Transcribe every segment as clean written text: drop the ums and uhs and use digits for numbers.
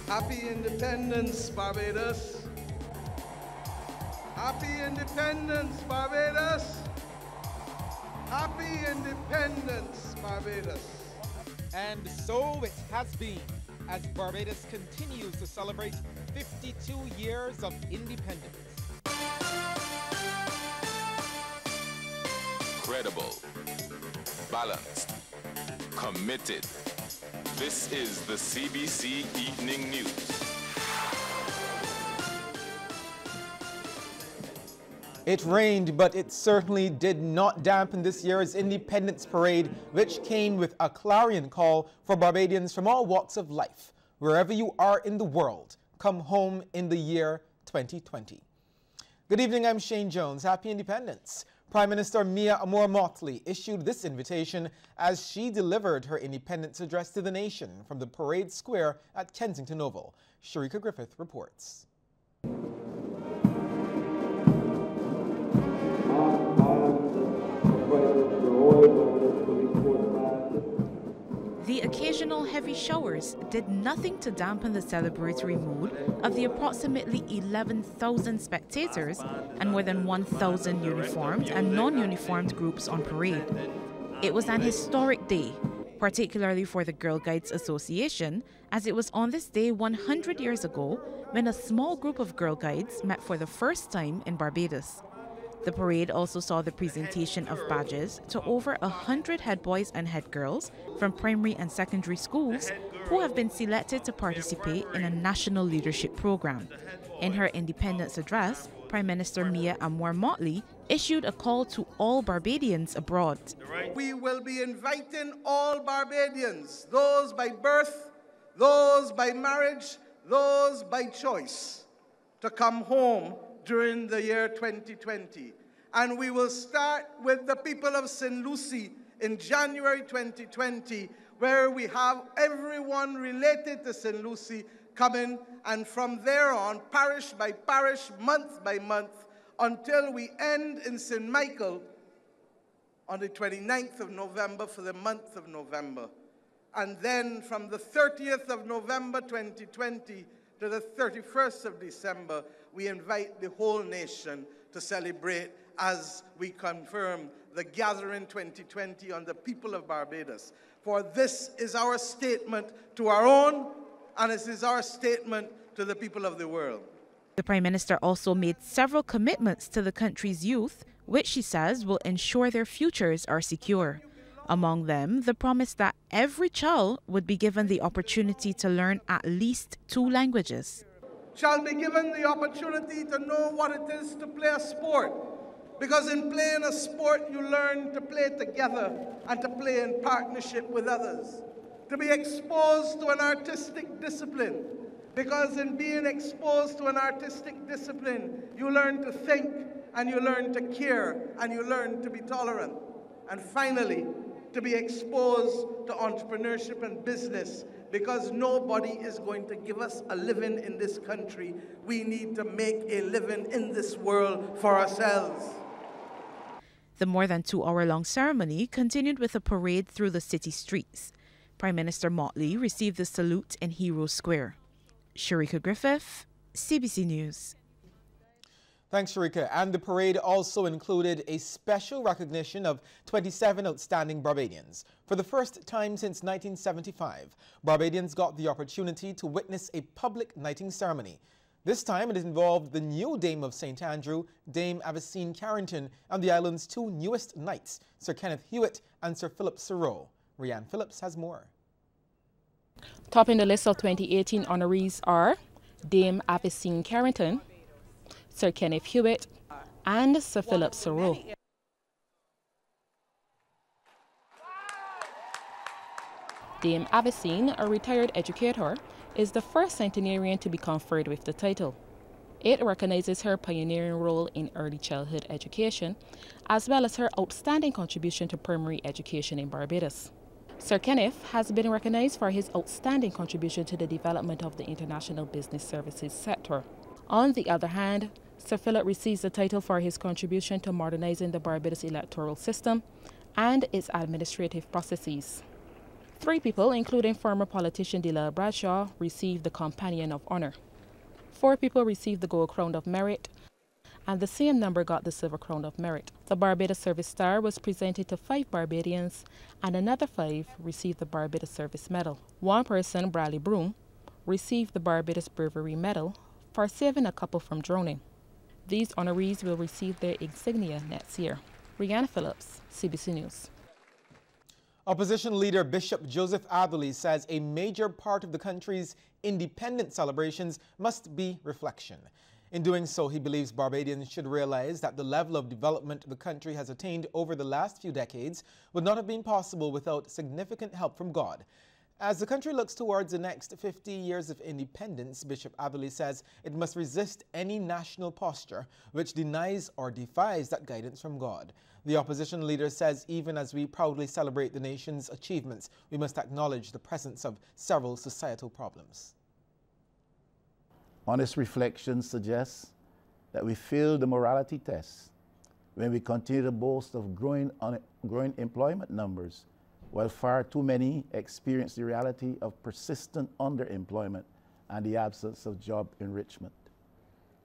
Happy Independence, Barbados. Happy Independence, Barbados. Happy Independence, Barbados. And so it has been, as Barbados continues to celebrate 52 years of independence. Credible, balanced, committed. This is the CBC Evening News. It rained, but it certainly did not dampen this year's Independence Parade, which came with a clarion call for Barbadians from all walks of life. Wherever you are in the world, come home in the year 2020. Good evening, I'm Shane Jones. Happy Independence. Prime Minister Mia Motley issued this invitation as she delivered her independence address to the nation from the parade square at Kensington Oval. Sharika Griffith reports. The occasional heavy showers did nothing to dampen the celebratory mood of the approximately 11,000 spectators and more than 1,000 uniformed and non-uniformed groups on parade. It was an historic day, particularly for the Girl Guides Association, as it was on this day 100 years ago when a small group of Girl Guides met for the first time in Barbados. The parade also saw the presentation of badges to over 100 head boys and head girls from primary and secondary schools who have been selected to participate in a national leadership program. In her independence address, Prime Minister Mia Motley issued a call to all Barbadians abroad. We will be inviting all Barbadians, those by birth, those by marriage, those by choice, to come home during the year 2020. And we will start with the people of St. Lucie in January 2020, where we have everyone related to St. Lucie coming, and from there on, parish by parish, month by month, until we end in St. Michael on the 29th of November for the month of November. And then from the 30th of November 2020 to the 31st of December, we invite the whole nation to celebrate as we confirm the gathering 2020 on the people of Barbados. For this is our statement to our own, and this is our statement to the people of the world. The Prime Minister also made several commitments to the country's youth, which she says will ensure their futures are secure. Among them, the promise that every child would be given the opportunity to learn at least 2 languages. Shall be given the opportunity to know what it is to play a sport. Because in playing a sport, you learn to play together and to play in partnership with others. To be exposed to an artistic discipline. Because in being exposed to an artistic discipline, you learn to think and you learn to care and you learn to be tolerant. And finally, to be exposed to entrepreneurship and business, because nobody is going to give us a living in this country. We need to make a living in this world for ourselves. The more than 2-hour-long ceremony continued with a parade through the city streets. Prime Minister Motley received the salute in Hero Square. Sharika Griffith, CBC News. Thanks, Sharika. And the parade also included a special recognition of 27 outstanding Barbadians. For the first time since 1975, Barbadians got the opportunity to witness a public knighting ceremony. This time it involved the new Dame of St. Andrew, Dame Avicine Carrington, and the island's 2 newest knights, Sir Kenneth Hewitt and Sir Philip Serow. Rianne Phillips has more. Topping the list of 2018 honorees are Dame Avicine Carrington, Sir Kenneth Hewitt, and Sir Philip Serow. Dame Avicine, a retired educator, is the first centenarian to be conferred with the title. It recognizes her pioneering role in early childhood education, as well as her outstanding contribution to primary education in Barbados. Sir Kenneth has been recognized for his outstanding contribution to the development of the international business services sector. On the other hand, Sir Philip receives the title for his contribution to modernizing the Barbados electoral system and its administrative processes. 3 people, including former politician Delilah Bradshaw, received the Companion of Honor. 4 people received the Gold Crown of Merit, and the same number got the Silver Crown of Merit. The Barbados Service Star was presented to 5 Barbadians, and another 5 received the Barbados Service Medal. One person, Bradley Broom, received the Barbados Bravery Medal for saving a couple from drowning. These honorees will receive their insignia next year. Rihanna Phillips, CBC News. Opposition leader Bishop Joseph Atherley says a major part of the country's independence celebrations must be reflection. In doing so, he believes Barbadians should realize that the level of development the country has attained over the last few decades would not have been possible without significant help from God. As the country looks towards the next 50 years of independence, Bishop Atherley says it must resist any national posture which denies or defies that guidance from God. The opposition leader says even as we proudly celebrate the nation's achievements, we must acknowledge the presence of several societal problems. Honest reflection suggests that we fail the morality test when we continue to boast of growing employment numbers, while far too many experience the reality of persistent underemployment and the absence of job enrichment.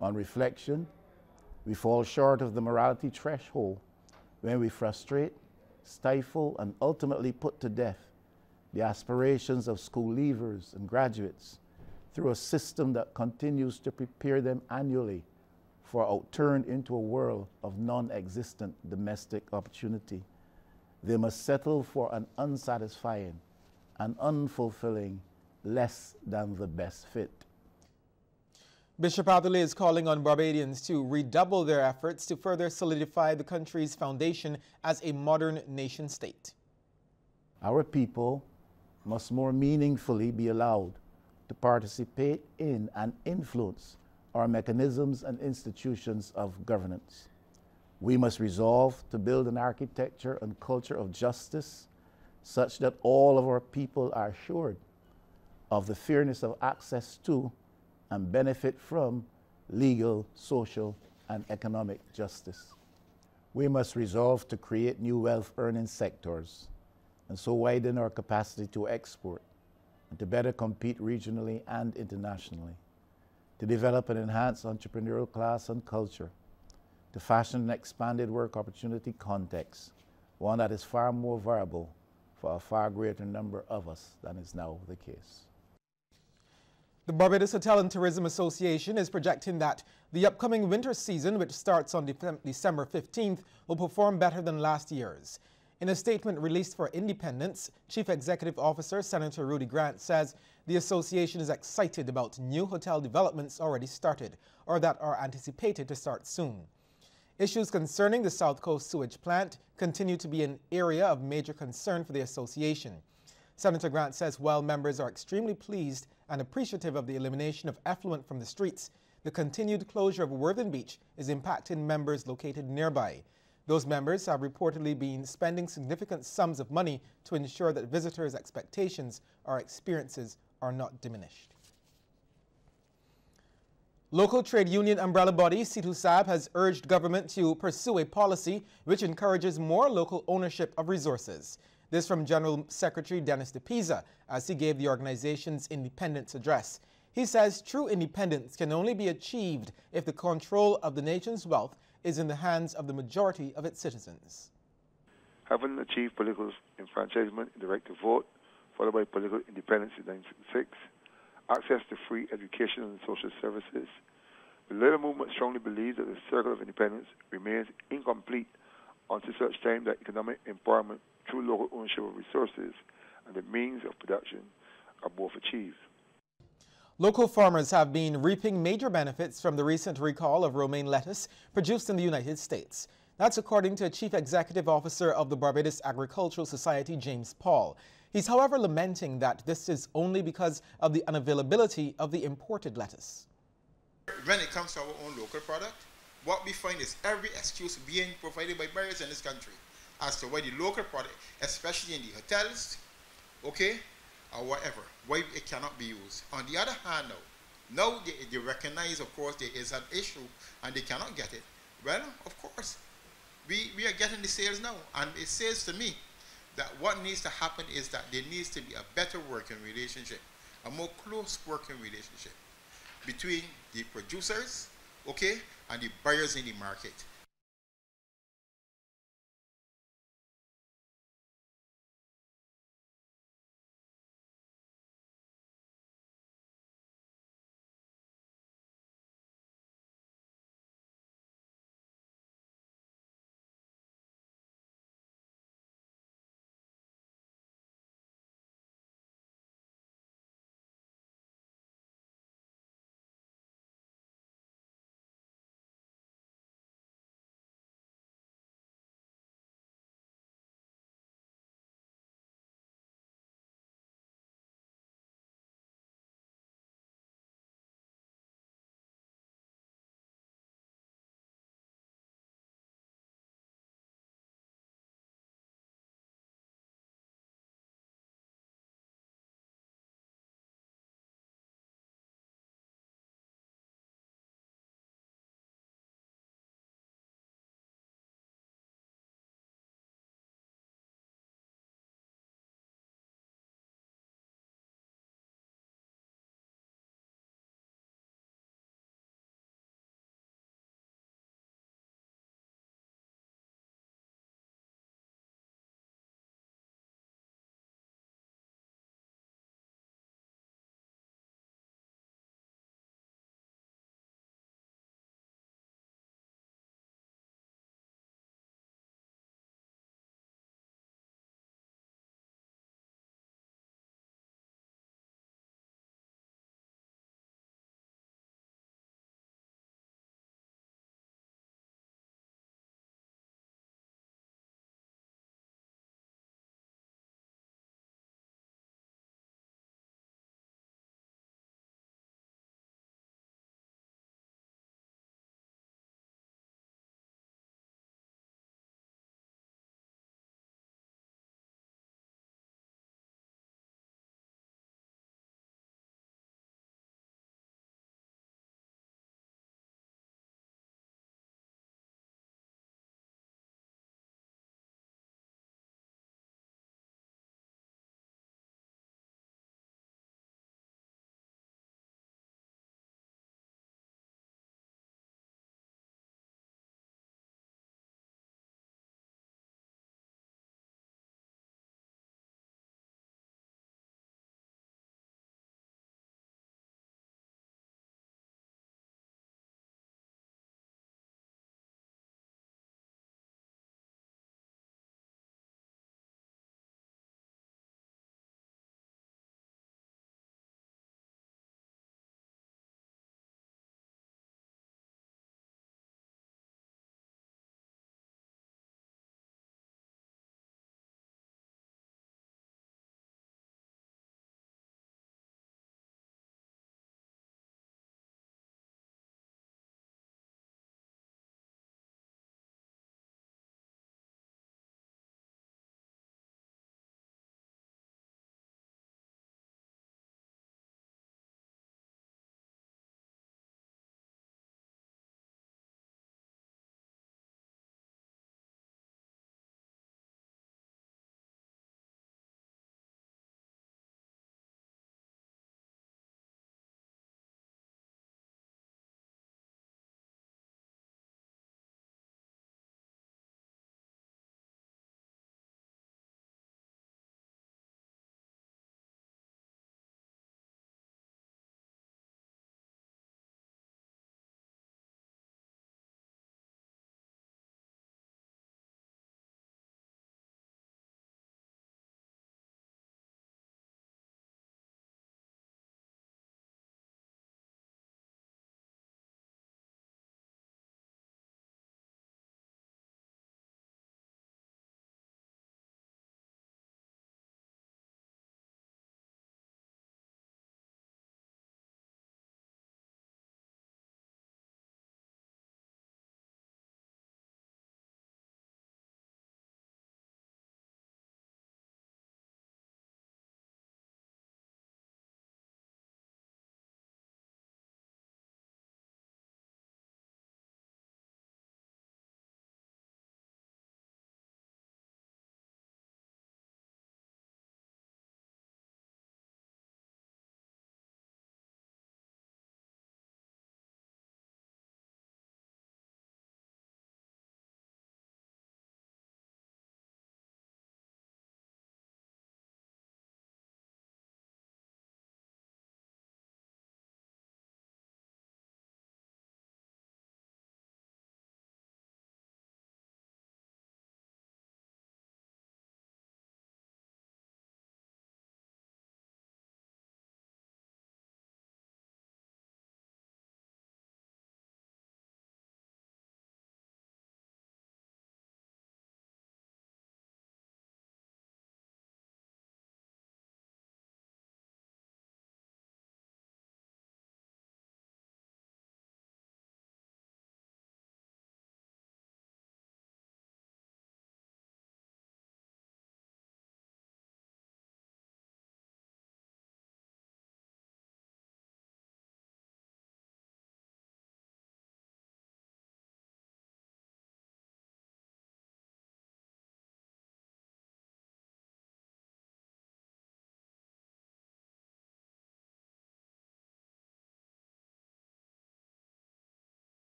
On reflection, we fall short of the morality threshold when we frustrate, stifle, and ultimately put to death the aspirations of school leavers and graduates through a system that continues to prepare them annually for outturned into a world of non-existent domestic opportunity. They must settle for an unsatisfying and unfulfilling less than the best fit. Bishop Atherley is calling on Barbadians to redouble their efforts to further solidify the country's foundation as a modern nation state. Our people must more meaningfully be allowed to participate in and influence our mechanisms and institutions of governance. We must resolve to build an architecture and culture of justice such that all of our people are assured of the fairness of access to and benefit from legal, social, and economic justice. We must resolve to create new wealth-earning sectors and so widen our capacity to export and to better compete regionally and internationally, to develop and enhance entrepreneurial class and culture, to fashion an expanded work opportunity context, one that is far more viable for a far greater number of us than is now the case. The Barbados Hotel and Tourism Association is projecting that the upcoming winter season, which starts on December 15th, will perform better than last year's. In a statement released for Independence, Chief Executive Officer Senator Rudy Grant says the association is excited about new hotel developments already started or that are anticipated to start soon. Issues concerning the South Coast sewage plant continue to be an area of major concern for the association. Senator Grant says while members are extremely pleased and appreciative of the elimination of effluent from the streets, the continued closure of Worthing Beach is impacting members located nearby. Those members have reportedly been spending significant sums of money to ensure that visitors' expectations or experiences are not diminished. Local trade union umbrella body CITUSAB has urged government to pursue a policy which encourages more local ownership of resources. This from General Secretary Dennis DePisa as he gave the organization's independence address. He says true independence can only be achieved if the control of the nation's wealth is in the hands of the majority of its citizens. Having achieved political enfranchisement in the right to vote, followed by political independence in 1966, access to free education and social services, the Labour movement strongly believes that the circle of independence remains incomplete until such time that economic empowerment through local ownership of resources and the means of production are both achieved. Local farmers have been reaping major benefits from the recent recall of romaine lettuce produced in the United States. That's according to Chief Executive Officer of the Barbados Agricultural Society, James Paul. He's however lamenting that this is only because of the unavailability of the imported lettuce. When it comes to our own local product, what we find is every excuse being provided by buyers in this country as to why the local product, especially in the hotels, okay, or whatever, why it cannot be used. On the other hand, now they recognize, of course, there is an issue and they cannot get it. Well, of course, we are getting the sales now, and it says to me that what needs to happen is that there needs to be a better working relationship, a more close working relationship between the producers, okay, and the buyers in the market.